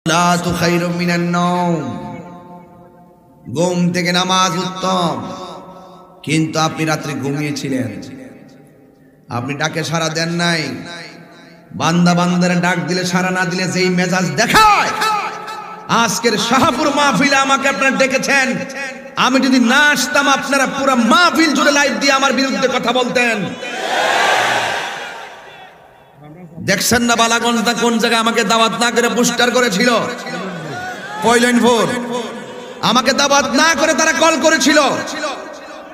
সালাতু খায়রুম মিনান নাওম, ঘুম থেকে নামাজ উত্তম। কিন্তু আপনি রাত্রে ঘুমিয়েছিলেন, আপনি ডাকে সাড়া দেন নাই। বান্দা বান্দারে ডাক দিলে সাড়া না দিলে যেই মেজাজ দেখায়, আজকের শাহপুর মাহফিলে আমাকে আপনারা ডেকেছেন, আমি যদি না আসতাম আপনারা পুরো মাহফিল জুড়ে লাইভ দিয়ে আমার বিরুদ্ধে কথা বলতেন। দেখছেন না বালাগঞ্জটা কোন জায়গায় আমাকে দাওয়াত না করে পোস্টার করেছিল, পয়লেনপুর আমাকে দাওয়াত না করে তারা কল করেছিল।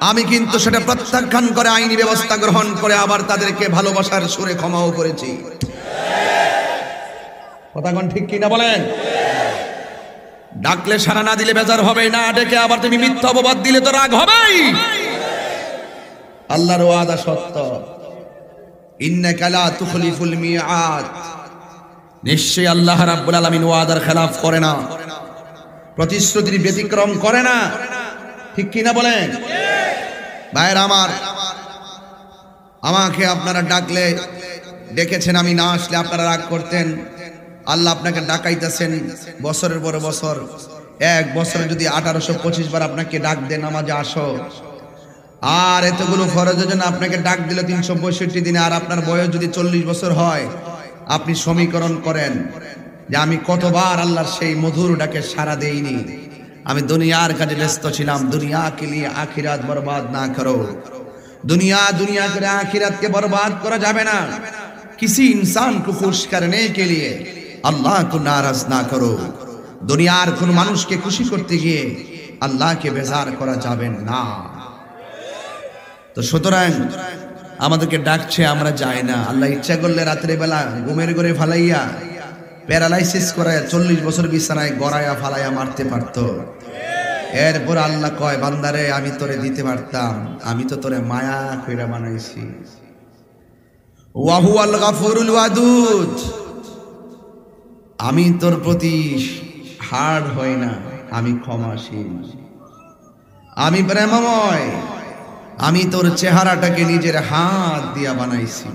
আমি কিন্তু সেটা প্রত্যাখ্যান করে আইনি ব্যবস্থা গ্রহণ করে আবার তাদেরকে ভালোবাসার সুরে ক্ষমাও করেছি। কথা কোন ঠিক কিনা বলেন? ডাকলে সাড়া না দিলে বেজার হবে, না ডেকে আবার তুমি মিথ্যা অপবাদ দিলে তো রাগ হবেই। আল্লাহর ওয়াদা সত্য, ইন্নাকা লা তুখলিফুল মিআদ। নিশ্চয়ই আল্লাহ রাব্বুল আলামিন ওয়াদার খেলাফ করে না, প্রতিশ্রুতির ব্যতিক্রম করে না। ঠিক কিনা বলেন? ভাইয়ের আমার, আমাকে আপনারা ডাকলে ডেকেছেন, আমি না আসলে আপনারা রাগ করতেন। আল্লাহ আপনাকে ডাকাইতেছেন বছরের পর বছর। এক বছরে যদি 1825 বার আপনাকে ডাক দেন নামাজে আসো, আর এতগুলো ফরজের জন্য আপনাকে ডাক দিল 365 দিনে, আর আপনার বয়স যদি 40 বছর হয়, আপনি সমীকরণ করেন যে আমি কতবার আল্লাহর সেই মধুর ডাকে সাড়া দেইনি। আমি দুনিয়ার কাজে ব্যস্ত ছিলাম। দুনিয়া কে লিয়ে আখিরাত বরবাদ না করো। দুনিয়া দুনিয়া করে आखिरत के बर्बाद करा जावे ना। किसी इंसान को खुश करने के लिए अल्लाह को नाराज ना करो। दुनियार कोन मानुष के खुशी करते गিয়ে আল্লাহকে বেজার করা যাবে না। তো সুতরাং আমাদেরকে ডাকছে, আমরা যাই না। আল্লাহ ইচ্ছা করলে রাতের বেলা ঘুমের ঘরে ফালাইয়া প্যারালাইসিস করায় 40 বছর বিছানায় গড়াইয়া ফালাইয়া মারতে পারতো। এরপর আল্লাহ কয়, বান্দারে আমি তোরে দিতে পারতাম, আমি তো তোরে মায়া কইরা বানাইছি। ওয়া হুয়াল গাফুরুল ওয়াদুদ, আমি তোর প্রতি হার্ড হই না, আমি ক্ষমাশীল, আমি প্রেমময়, আমি তোর চেহারাটাকে নিজের হাত দিয়া বানাইছি।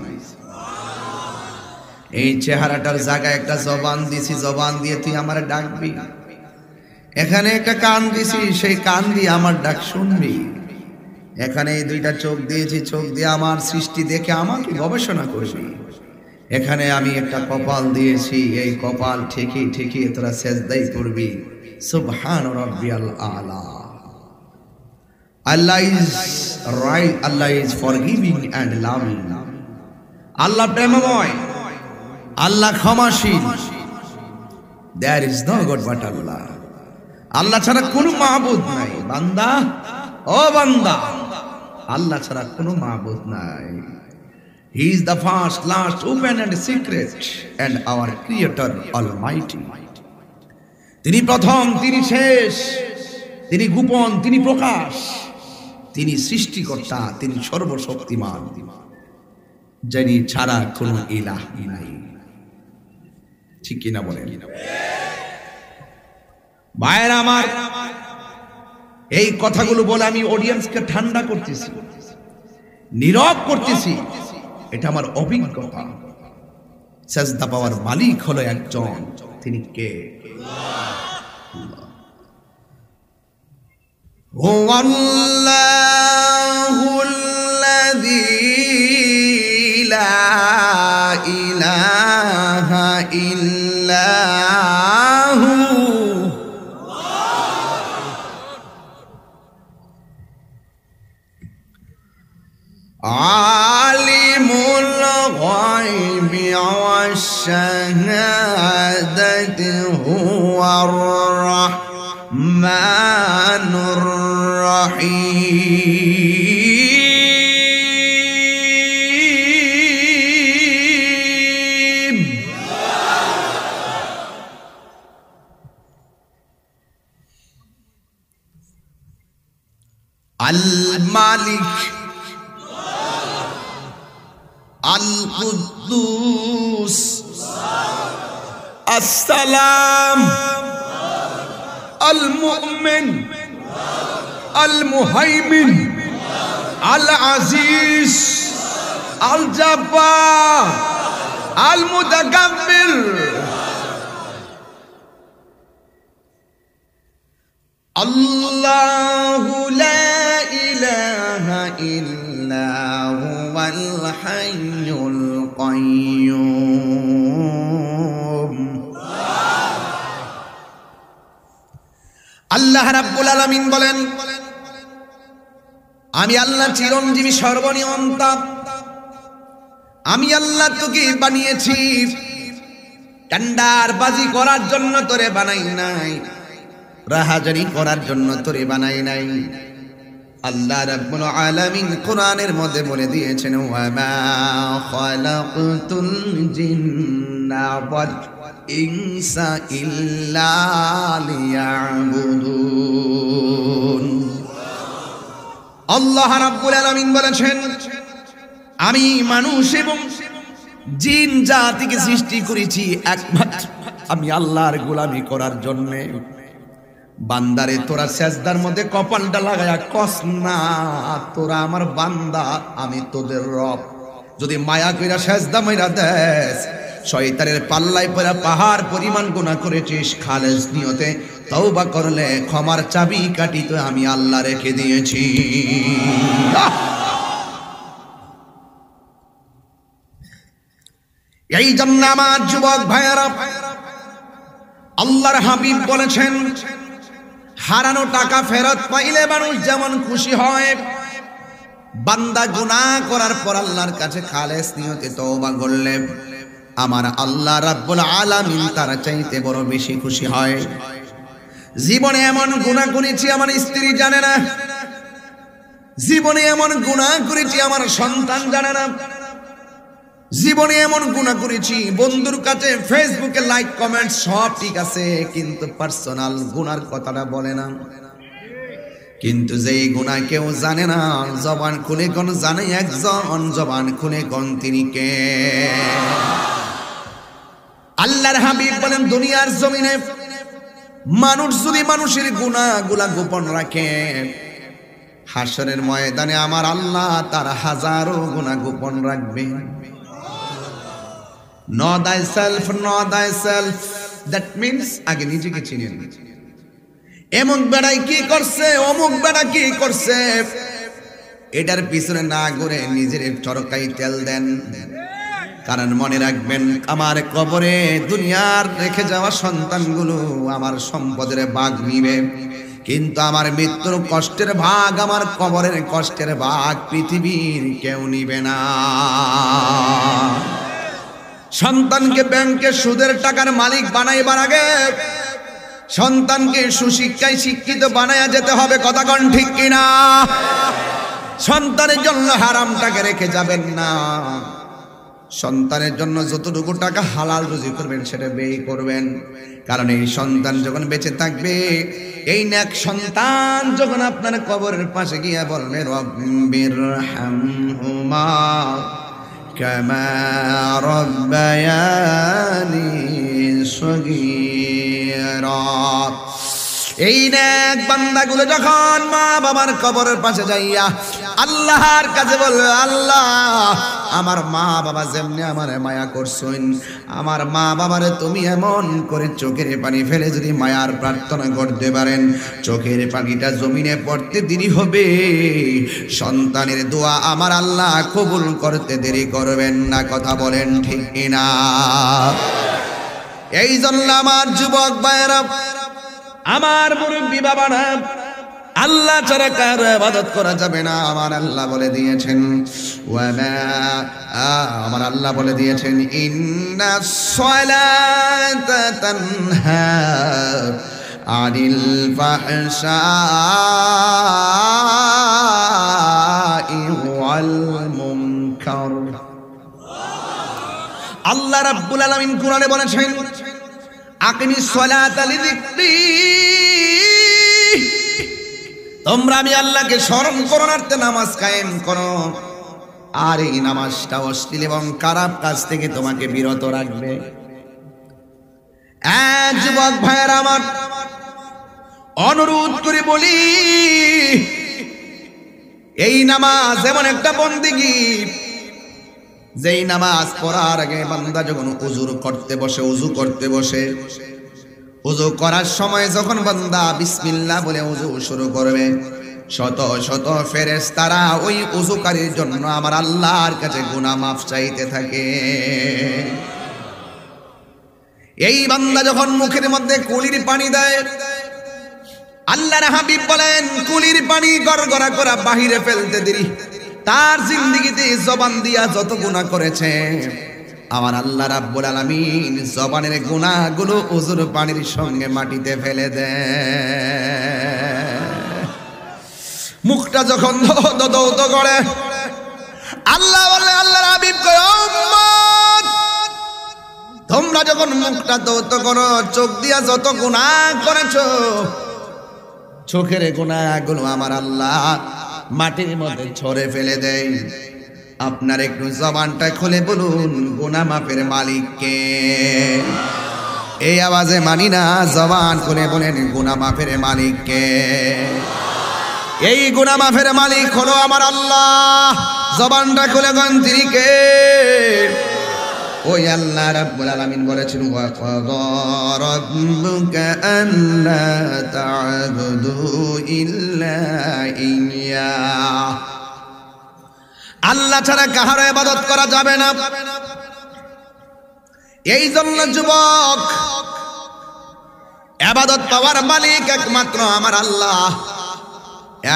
এই চেহারাটার জায়গায় একটা জবান দিছি, জবান দিয়ে তুই আমার ডাকবি। এখানে একটা কান দিছি, সেই কান দিয়ে আমার ডাক শুনবি। এখানে এই দুইটা চোখ দিয়েছি, চোখ দিয়ে আমার সৃষ্টি দেখে আমাকে গবেষণা করবি। এখানে আমি একটা কপাল দিয়েছি, এই কপাল ঠিকই ঠিকই তোরা সেজদাই করবি। সুবহান রাব্বিয়াল আলা। Allah is right, Allah is forgiving and loving. Allah প্রেমময়, আল্লাহ ক্ষমাশীল। There is no God but Allah. আল্লাহ ছাড়া কোনো মাবুদ নাই। বান্দা, ও বান্দা, আল্লাহ ছাড়া কোনো মাবুদ নাই। He is the first, last, open and secret, and our Creator Almighty. তিনি প্রথম, তিনি শেষ, তিনি গোপন, তিনি প্রকাশ, তিনি সৃষ্টিকর্তা, তিনি সর্বশক্তিমান, যিনি ছাড়া কোনো ইলাহ নাই। ঠিক কিনা বলেন? ভাইয়েরা আমার, এই কথাগুলো বলে আমি অডিয়েন্সকে ঠান্ডা করতেছি, নীরব করতেছি। এটা আমার অভিজ্ঞতা। সেজদা পাওয়ার মালিক হলো একজন, তিনি কে? হুয়াল্লাহুল্লাযী লা ইলাহা ইল্লা হু আলিমুল গায়বি ওয়াশ শাহাদাতি হুয়ার রাহমানুর রহিম। আল মালিক, আল কুদ্দুস, আসসালাম, আল মুমিন, আল মুহাইমিন, আল আজিজ, আল জব্বার, আল মুতাকাব্বির, আল্লাহু লা ইলাহা ইল্লা হুয়াল হাইয়ুল কাইয়্যুম। আল্লাহ রাব্বুল আলামিন বলেন, আমি আল্লাহ চিরঞ্জীবী সর্বনিয়ন্তা। আমি আল্লাহ তোকে বানিয়েছি, টেন্ডার বাজি করার জন্য তোরে বানাই নাই, রাহাজানি করার জন্য তোরে বানাই নাই। আল্লাহ রাব্বুল আলামিন কোরআনের মধ্যে বলে দিয়েছেন, ওয়া মা খালাকতুল জিন্না ওয়াল ইনসা ইল্লা লিয়াবুদুন। আল্লাহ রাব্বুল আলামিন বলেছেন, আমি মানুষ এবং জিন জাতিকে সৃষ্টি করেছি একমাত্র আমি আল্লাহর গোলামি করার জন্য। বান্দারে তোরা সেজদার মধ্যে কপালটা লাগায়া কস না, তোরা আমার বান্দা, আমি তোদের রব। যদি মায়া কইরা সেজদা মাইরা দেস, শয়তানের পাল্লায় পড়া পাহাড় পরিমাণ গুনাহ করেছিস, খালেস নিয়তে তওবা করলে ক্ষমার চাবি কাঠি তো আমি আল্লাহ রেখে দিয়েছি। এই জন্য আমার যুবক ভাইয়েরা, আল্লাহর হাবিব বলেছেন, হারানো টাকা ফেরত পাইলে মানুষ যেমন খুশি হয়, বান্দা গুনাহ করার পর আল্লাহর কাছে খালেস নিয়তে তওবা করলে আমার আল্লাহ রাব্বুল আলামিন তার চাইতে বড় বেশি খুশি হয়। জীবনে এমন গুনাহ করেছি আমার স্ত্রী জানে না, জীবনে এমন গুনাহ করেছি আমার সন্তান জানে না, জীবনে এমন গুনাহ করেছি বন্ধুর কাছে ফেসবুকে লাইক কমেন্ট সব ঠিক আছে, কিন্তু পার্সোনাল গুনার কথাটা বলে না। কিন্তু যেই গুনাহ কেউ জানে না, জবান খুলে কোন জানে একজন, জবান খুলে কোন তিনি কে? আল্লাহর হাবিব বলেন, দুনিয়ার জমিনে মানুষ যদি মানুষের গুনাহগুলা গোপন রাখে, হাসরের ময়দানে আমার আল্লাহ তার হাজারো গুনাহ গোপন রাখবে। Know thyself, know thyself. That means আগে নিজেকে চিনে নে। এমন বেড়াই কি করছে, অমুক বেড়া কি করছে, এটার পিছনে না ঘুরে নিজের চরকায় তেল দেন। কারণ মনে রাখবেন, আমার কবরে দুনিয়ার রেখে যাওয়া সন্তানগুলো আমার সম্পদের ভাগ নিবে, কিন্তু আমার মৃত্যুর কষ্টের ভাগ, আমার কবরের কষ্টের ভাগ পৃথিবীর কেউ নিবে না। সন্তানকে ব্যাংকে সুদের টাকার মালিক বানাইবার আগে সন্তানকে সুশিক্ষায় শিক্ষিত বানায়া যেতে হবে। কথা কোন ঠিক কিনা? সন্তানের জন্য হারাম টাকা রেখে যাবেন না। সন্তানের জন্য যতটুকু টাকা হালাল রুজি করবেন সেটা ব্যয় করবেন, কারণ এই সন্তান যখন বেঁচে থাকবে, এই নেক সন্তান যখন আপনার কবরের পাশে গিয়ে বলবে, রব্বিরহামহুমা কামা রাব্বায়ানি সগীরা, এই নেক বান্দাগুলো যখন মা বাবার কবরের পাশে যাইয়া আল্লাহর কাছে বলবে, আল্লাহ আমার মা বাবা যেমনি আমার মায়া করছেন, আমার মা বাবারে তুমি এমন করে চোখের পানি ফেলে যদি মায়ার প্রার্থনা করতে পারেন, চোখের পানিটা জমিনে পড়তে দেরি হবে, সন্তানের দোয়া আমার আল্লাহ কবুল করতে দেরি করবেন না। কথা বলেন ঠিক কিনা? এই জন্য আমার যুবক ভাইয়েরা, আমার মুরব্বী বাবারা, আল্লাহ ছাড়া কারো ইবাদত করা যাবে না। আমার আল্লাহ বলে দিয়েছেন, আমার আল্লাহ বলে দিয়েছেন, ইন্নাস সালাতা তানহা আনিল ফাহশাই ওয়াল মুনকার। আল্লাহ রাব্বুল আলামিন কোরআনে বলেছেন, আকিমিস সালাতা লিযিকরি, তোমরা আমি আল্লাহকে স্মরণ করতে নামাজ কায়েম করো, আর এই নামাজটা অশ্লীল এবং খারাপ কাজ থেকে তোমাকে বিরত রাখবে। যুবক ভাইয়েরা আমার, অনুরোধ করে বলি, এই নামাজ এমন একটা বন্দেগী, যেই নামাজ পড়ার আগে বান্দা যখন উজু করতে বসে ওযু করার সময় যখন বান্দা বিসমিল্লাহ বলে ওযু শুরু করবে, শত শত ফেরেশতারা ওই ওযুকারীর জন্য আমার আল্লাহর কাছে গুনাহ মাফ চাইতে থাকে। এই বান্দা যখন মুখের মধ্যে কুলির পানি দেয়, আল্লাহর হাবিব বলেন কুলির পানি গড়গড়া করে বাহিরে ফেলতে দেরি, তার জিন্দেগিতে জবান দিয়া যত গুনাহ করেছে আমার আল্লাহ রাব্বুল আলামিন জবানের গুনাহগুলো ওযুর পানির সঙ্গে মাটিতে ফেলে দেয়। মুখটা যখন দৌত করে আল্লাহ বলে, আল্লাহর হাবিব কয় উম্মত তোমরা যখন মুখটা দৌত করো, চোখ দিয়া যত গুনাহ করেছো চোখের গুনাহগুলো আমার আল্লাহ মাটির মধ্যে ছড়ে ফেলে দেয়। আপনার একটু জবানটা খুলে বলুন গুনাহ মাফের মালিক কে? এই আওয়াজে মানি না, জবান খুলে বলেন গুনাহ মাফের মালিক কে? এই গুনাহ মাফের মালিক হলো আমার আল্লাহ। জবানটা খুলে বলেন তিনি কে? ওই আল্লাহ রাব্বুল আলামিন বলেছেন ওয়া ক্বাদা রাব্বুকা আল্লা তা'বুদু ইল্লা ইয়্যা, আল্লাহ ছাড়া কাহার ইবাদত করা যাবে না। এই জন্য যুবক, ইবাদত পাওয়ার মালিক একমাত্র আমার আল্লাহ।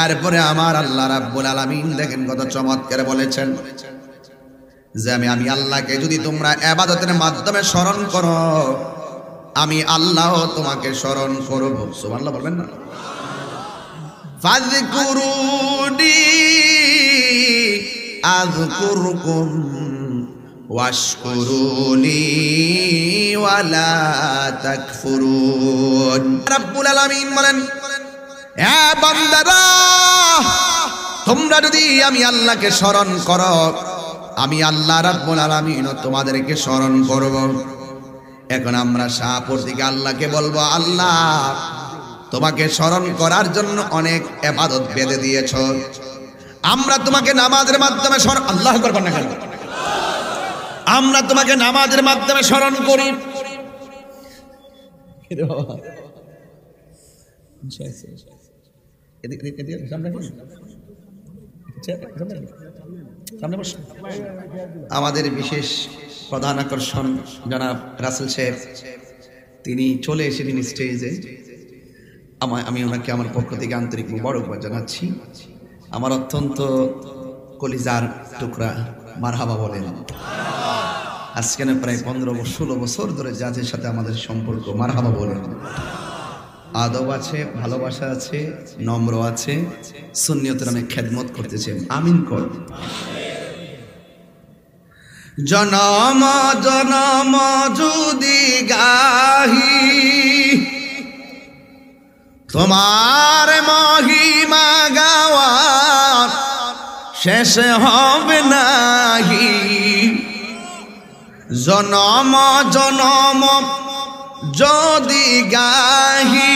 এরপরে আমার আল্লাহ রাব্বুল আলামিন দেখেন কত চমৎকার বলেছেন যে আমি আল্লাহকে যদি তোমরা ইবাদতের মাধ্যমে স্মরণ করো, আমি আল্লাহ তোমাকে স্মরণ করব। সুবহানাল্লাহ বলবেন না? ফাযকুরুনি আযকুরকুম ওয়াশকুরুনি ওয়ালা তাকফুরুন। রাব্বুল আলামিন বলেন, এ বান্দারা তোমরা যদি আমি আল্লাহকে স্মরণ করো, আমি আল্লাহ রাব্বুল আলামিন তোমাদেরকে স্মরণ করব। এখন আমরা শাহপুর থেকে আল্লাহকে বলবো, আল্লাহ তোমাকে স্মরণ করার জন্য অনেক ইবাদত বেঁধে দিয়েছো, আমরা তোমাকে নামাজের মাধ্যমে স্মরণ, আল্লাহ করবেন না কেন? আমরা তোমাকে নামাজের মাধ্যমে স্মরণ করি। আমাদের বিশেষ প্রধান আকর্ষণ জনাব রাসেল সাহেব, তিনি চলে এসেছেন স্টেজে। আমি ওনাকে আমার পক্ষ থেকে আন্তরিক মোবারকবাদ জানাচ্ছি। আমার অত্যন্ত কলিজার টুকরা, মারহাবা বলেন। আজকে প্রায় 15-16 বছর ধরে যাদের সাথে আমাদের সম্পর্ক, মারহাবা বলেন। আদব আছে, ভালোবাসা আছে, নম্র আছে, সুন্নিয়তের অনেক খেদমত করতেছে। আমিন কর। জনম জনম যদি গাহি তোমার মহিমা গাওয়া শেষ হবে নাহি, জনম জনম যদি গাহি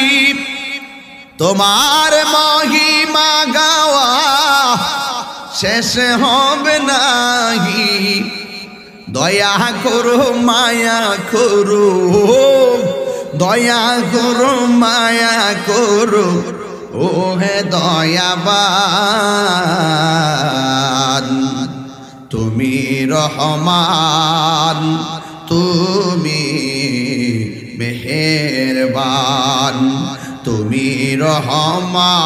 তোমার মহিমা গাওয়া শেষ হবে নাহি, দয়া করো মায়া করো, দয়া করো মায়া করো ও হে দয়াবান, তুমি রহমান, তুমি মেহেরবান, তুমি রহমান,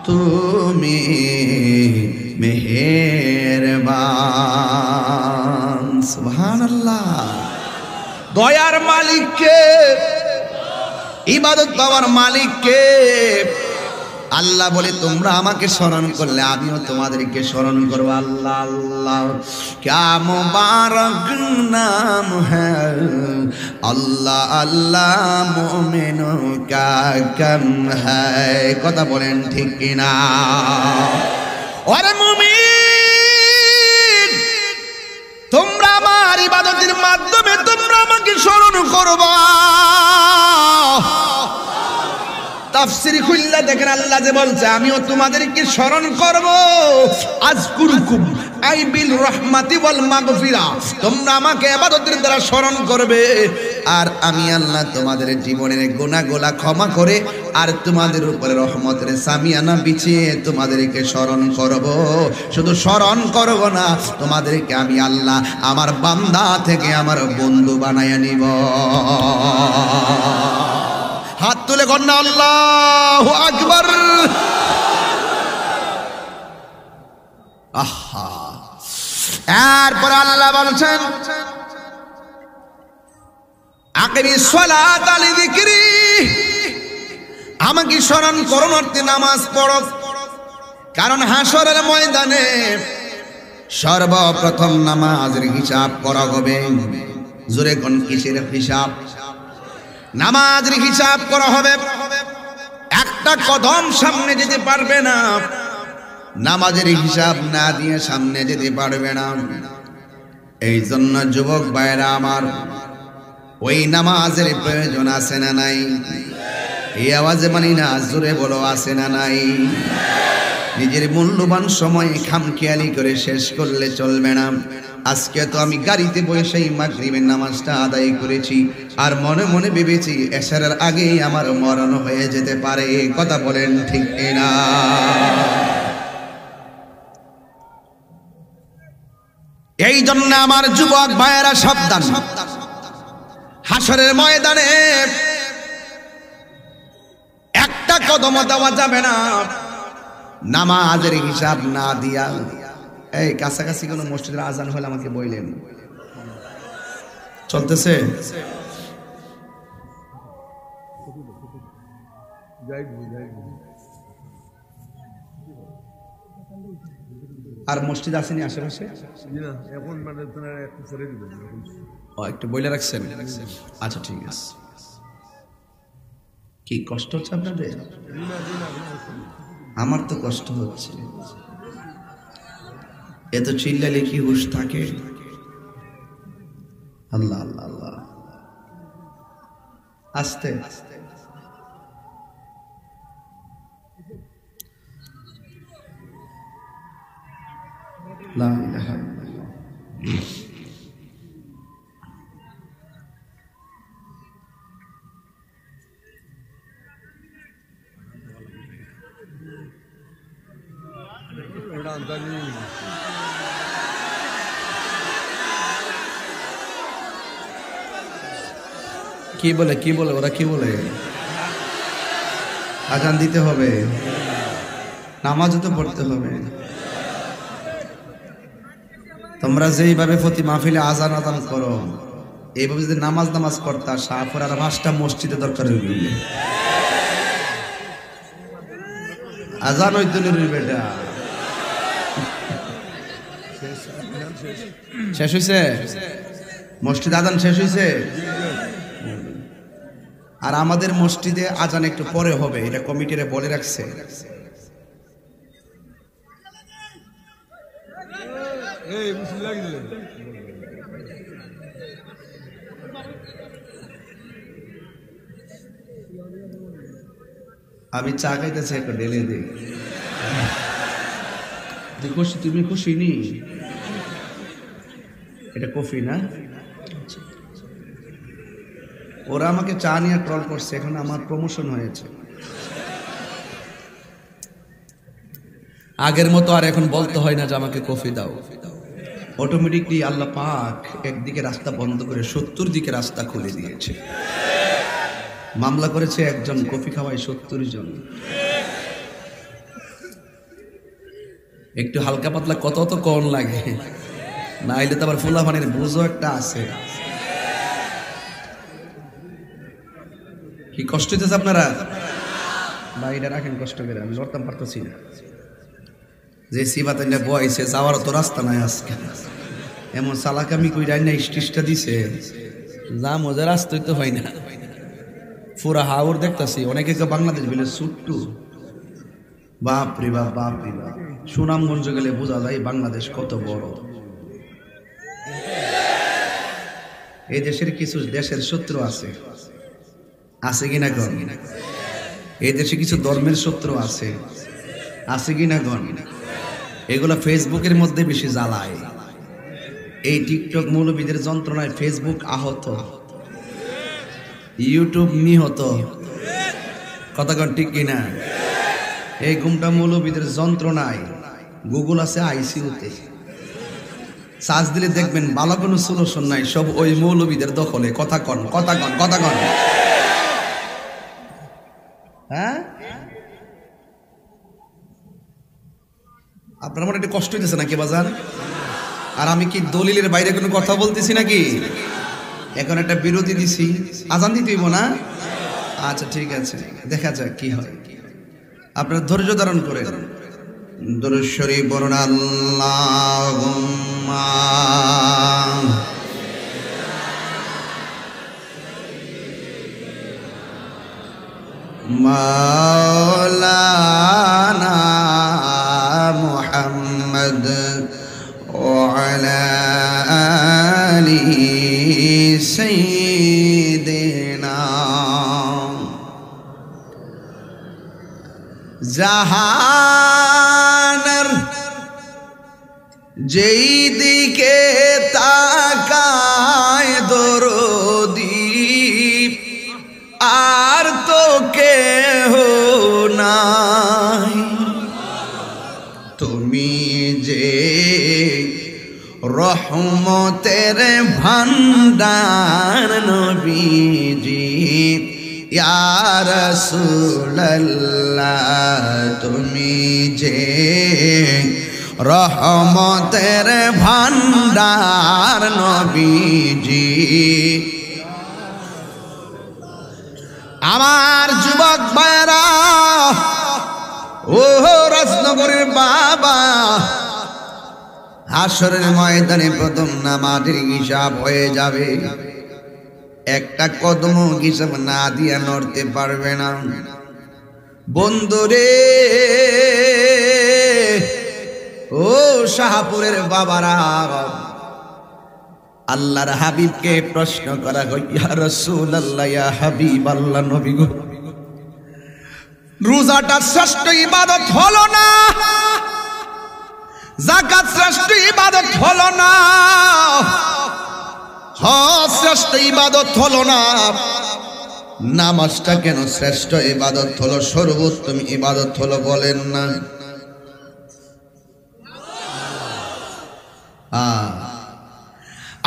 তুমি মেহেরবান। সুবহানাল্লাহ। দয়ার মালিককে, ইবাদত পাওয়ার মালিককে আল্লাহ বলে, তোমরা আমাকে স্মরণ করলে আমিও তোমাদেরকে স্মরণ করবো। আল্লাহ আল্লাহ ক্যা মুবারক নাম হ্যায়, আল্লাহ আল্লাহ মুমিনোं का कम है। কথা বলেন ঠিক কিনা? ওরে মুমিন, তোমরা আমার ইবাদতের মাধ্যমে তোমরা আমাকে স্মরণ করবা। তাফসীর খুললে দেখেন আল্লাহ যে বলছে আমিও তোমাদেরকে স্মরণ করব। আযকুরকুম আই বিল রাহমাতি ওয়াল মাগফিরা, তোমরা আমাকে ইবাদতের দ্বারা স্মরণ করবে, আর আমি আল্লাহ তোমাদের জীবনের গুনাহগুলো ক্ষমা করে আর তোমাদের উপরে রহমতের সামিয়ানা বিছিয়ে তোমাদেরকে স্মরণ করব। শুধু স্মরণ করব না, তোমাদেরকে আমি আল্লাহ আমার বান্দা থেকে আমার বন্ধু বানায়া নিব। হাত তুলে কন্যা আল্লাহু আকবার। আহা, এরপর আল্লাহ বলছেন আকিমিস সালাতা লিযিকরি, আমাকে স্মরণ করুন অর্থে নামাজ পড়ো। কারণ হাসরের ময়দানে সর্বপ্রথম নামাজের হিসাব করা হবে। জোরে কোন কিসের হিসাব? নামাজের হিসাব করা হবে। একটা কদম সামনে যেতে পারবে না, নামাজের হিসাব না দিয়ে সামনে যেতে পারবে না। এই জন্য যুবক ভাইরা আমার, ওই নামাজের প্রয়োজন আছে না নাই? এই আওয়াজে মানি না, জোরে বলো আছে না নাই? নিজের মূল্যবান সময় খামখেয়ালি করে শেষ করলে চলবে না। আজকে তো আমি গাড়িতে বসেই মাগরিবের নামাজটা আদায় করেছি, আর মনে মনে ভেবেছি এশারের আগেই আমার মরণ হয়ে যেতে পারে। কথা বলেন ঠিক না? এই জন্য আমার যুবক ভাইয়েরা সাবধান, হাসরের ময়দানে একটা কদম দেওয়া যাবে না নামাজের হিসাব না দিয়া। এই কাছাকাছি কোনো মসজিদের আজান হলে আমাকে বললেন। চলতেছে? আর মসজিদ আসেনি আশেপাশে? একটু বইলে রাখছেন? আচ্ছা ঠিক আছে। কি কষ্ট হচ্ছে আপনাদের? আমার তো কষ্ট হচ্ছে। এত চিল্লালে কি হুশ থাকে? আল্লাহ আল্লাহ আল্লাহ। আস্তে লা ইলাহা ইল্লাল্লাহ। কি বলে কি বলে ওরা? কি বলে? আজান দিতে হবে, নামাজও তো পড়তে হবে। তোমরা যেইভাবে প্রতি মাহফিলে আজান আজান করো, এইভাবে যদি নামাজ করতা, শাহপুর আর 5টা মসজিদে দরকার হইবে। আজান হইতো বেটা। শেষ হইছে? মসজিদ আজান শেষ হইছে? আর আমাদের মসজিদে আজান একটু পরে হবে, এটা কমিটিরে বলে রাখছে। আমি চা খাইতেছি, একটু ঢেলে দিই। খুশি? তুমি খুশি নি? এটা কফি না? ওরা আমাকে চা নিয়ে ট্রল করছে, এখন আমার প্রমোশন হয়েছে। আগের মতো আর এখন বলতে হয় না যে আমাকে কফি দাও। অটোমেটিকলি আল্লাহ পাক একদিকে রাস্তা বন্ধ করে 70 দিকে রাস্তা খুলে দিয়েছে। মামলা করেছে একজন, কফি খাওয়ায় 70 জন। একটু হালকা পাতলা কত তো কম লাগে না, এলে তো আবার ফুলা পানির বুঝও একটা আছে। কি কষ্ট হইতেছে আপনারা? বাইরে রাখেন কষ্ট করে, আমি লড়তাম পারতেছি না। যে সিবাতে বয়সে যাওয়ার তো রাস্তা নাই আজকে, এমন চালাকামি কই রাই না স্টিসটা দিছে, যা মজা রাস্তাই তো হয় না। পুরা হাওর দেখতেছি, অনেকে বাংলাদেশ বলে সুট্টু। বাপ রে বাপ, বাপ রে বাপ। সুনামগঞ্জ গেলে বোঝা যায় বাংলাদেশ কত বড়। এই দেশের কিছু দেশের শত্রু আছে, আছে কিনা গণ? এই দেশে কিছু ধর্মের শত্রু আছে, আছে কিনা গণ? এগুলো ফেসবুকের মধ্যে বেশি জ্বালায়। এই টিকটক মৌলবীদের যন্ত্রণায় ফেসবুক আহত। ইউটিউব নিহত, কথা কন ঠিক কিনা? এই ঘুমটা মৌলবীদের যন্ত্রণায়, গুগল আছে আইসিইউতে, সার্চ দিলে দেখবেন ভালো কোনো সলিউশন নাই, সব ওই মৌলবীদের দখলে। কথা কন, কথা কন, কথা কন। হ্যাঁ, আপনার মনে একটু কষ্ট হইতেছে নাকি বাজান? আর আমি কি দলিলের বাইরে কোনো কথা বলতেছি নাকি? এখন একটা বিরতি দিছি, আজান দিতে হইব না? আচ্ছা ঠিক আছে, দেখা যাক কি হয়। আপনারা ধৈর্য ধারণ করে দুরূদ শরীফ পড়ুন। আল্লাহুম্মা মাওলানা মুহাম্মদ ওয়া আলা আলিহি সাইয়্যিদিনা। জাহানের যেই দিকে তাকায় দরদি, আর তো কেহ নাই, তুমি যে রহমতের ভান্ডার নবীজি ইয়া রাসূলুল্লাহ, তুমি যে রহমতের ভান্ডার নবীজি। আমার যুবক ভাইরা, ও রাজনগরের বাবা, হাসরের ময়দানে প্রথম নামাজের হিসাব হয়ে যাবে, একটা কদম হিসাব না দিয়া নড়তে পারবে না। বন্ধুরে, ও শাহপুরের বাবারা, আল্লাহর হাবিবকে প্রশ্ন করা হয়, ইয়া রাসূলুল্লাহ, ইয়া হাবিবাল্লাহ, নবী গো, রোজাটা শ্রেষ্ঠ ইবাদত হলো না? যাকাত শ্রেষ্ঠ ইবাদত হলো না? হজ শ্রেষ্ঠ ইবাদত হলো না? নামাজটা কেন শ্রেষ্ঠ ইবাদত হলো, সর্বোত্তম ইবাদত হলো বলেন না?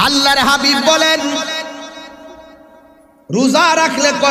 আল্লাহর হাবিব বলেন, রোজা রাখলে কথা